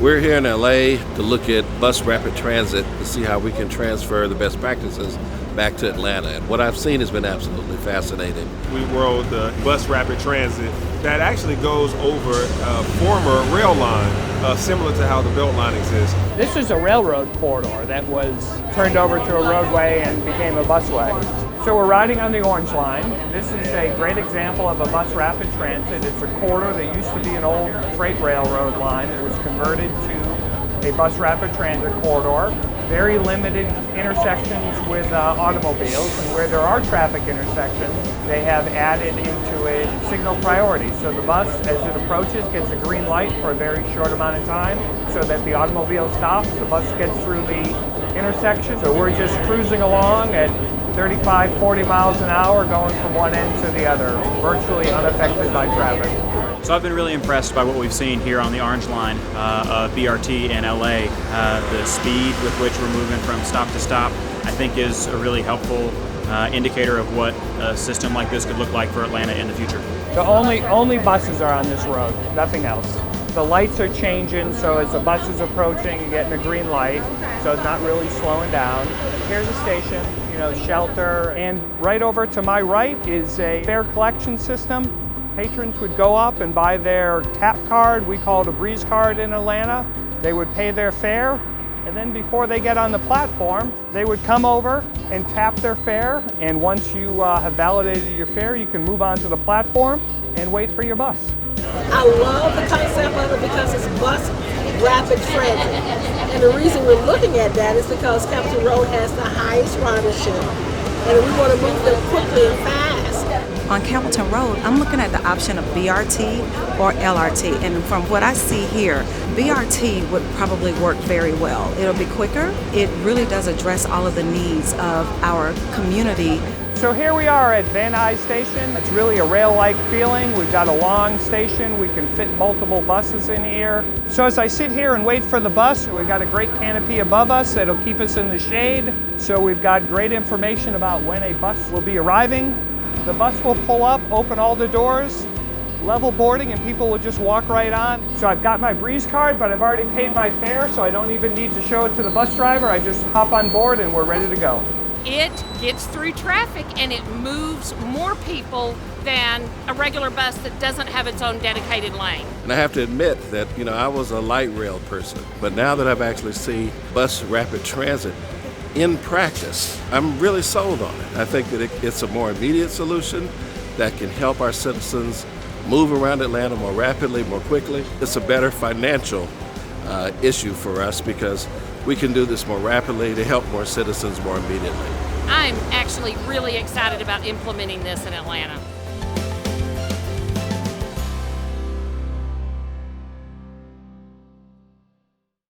We're here in LA to look at bus rapid transit to see how we can transfer the best practices back to Atlanta. And what I've seen has been absolutely fascinating. We rode the bus rapid transit that actually goes over a former rail line, similar to how the Belt Line exists. This is a railroad corridor that was turned over to a roadway and became a busway. So we're riding on the Orange Line. This is a great example of a bus rapid transit. It's a corridor that used to be an old freight railroad line that was converted to a bus rapid transit corridor. Very limited intersections with automobiles, and where there are traffic intersections, they have added into it signal priority. So the bus, as it approaches, gets a green light for a very short amount of time so that the automobile stops, the bus gets through the intersection. So we're just cruising along at 35, 40 miles an hour going from one end to the other, virtually unaffected by traffic. So I've been really impressed by what we've seen here on the Orange Line of BRT in LA. The speed with which we're moving from stop to stop, I think, is a really helpful indicator of what a system like this could look like for Atlanta in the future. So only buses are on this road, nothing else. The lights are changing, so as the bus is approaching, you're getting a green light, so it's not really slowing down. Here's a station, shelter, and right over to my right is a fare collection system. Patrons would go up and buy their tap card, we call it a breeze card in Atlanta. They would pay their fare, and then before they get on the platform, they would come over and tap their fare, and once you have validated your fare, you can move on to the platform and wait for your bus. I love the concept of it because it's bus rapid transit. And the reason we're looking at that is because Capitol Road has the highest ridership, and we want to move them quickly and fast. On Capitol Road, I'm looking at the option of BRT or LRT, and from what I see here, BRT would probably work very well. It'll be quicker. It really does address all of the needs of our community. So here we are at Van Nuys Station. It's really a rail-like feeling. We've got a long station. We can fit multiple buses in here. So as I sit here and wait for the bus, we've got a great canopy above us that'll keep us in the shade. So we've got great information about when a bus will be arriving. The bus will pull up, open all the doors, level boarding, and people will just walk right on. So I've got my breeze card, but I've already paid my fare, so I don't even need to show it to the bus driver. I just hop on board and we're ready to go. It gets through traffic and it moves more people than a regular bus that doesn't have its own dedicated lane. And I have to admit that, I was a light rail person, but now that I've actually seen bus rapid transit in practice, I'm really sold on it. I think that it's a more immediate solution that can help our citizens move around Atlanta more rapidly, more quickly. It's a better financial issue for us because we can do this more rapidly to help more citizens more immediately. I'm actually really excited about implementing this in Atlanta.